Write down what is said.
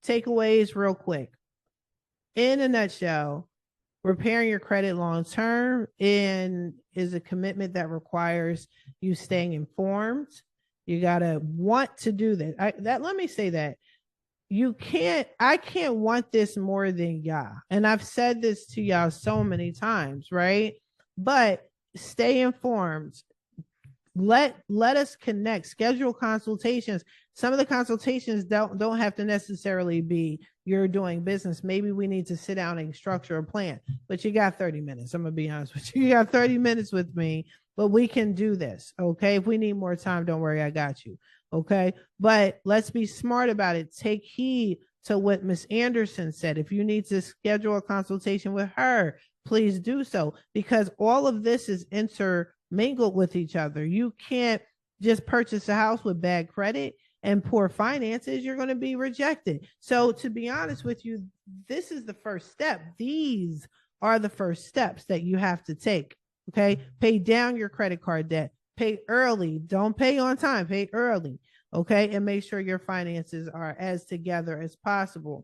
takeaways real quick. In a nutshell, repairing your credit long term and is a commitment that requires you staying informed. You gotta want to do that. Let me say that I can't want this more than y'all. And I've said this to y'all so many times, right? But stay informed. Let us connect, schedule consultations. Some of the consultations don't have to necessarily be you're doing business. Maybe we need to sit down and structure a plan, but you got 30 minutes. I'm gonna be honest with you. You got 30 minutes with me, but we can do this. Okay. If we need more time, don't worry, I got you. Okay. But let's be smart about it. Take heed to what Miss Anderson said. If you need to schedule a consultation with her, please do so, because all of this is intermingled with each other. You can't just purchase a house with bad credit and poor finances. You're going to be rejected. So to be honest with you, this is the first step. These are the first steps that you have to take. Okay. Pay down your credit card debt. Pay early. Don't pay on time. Pay early. Okay. And make sure your finances are as together as possible.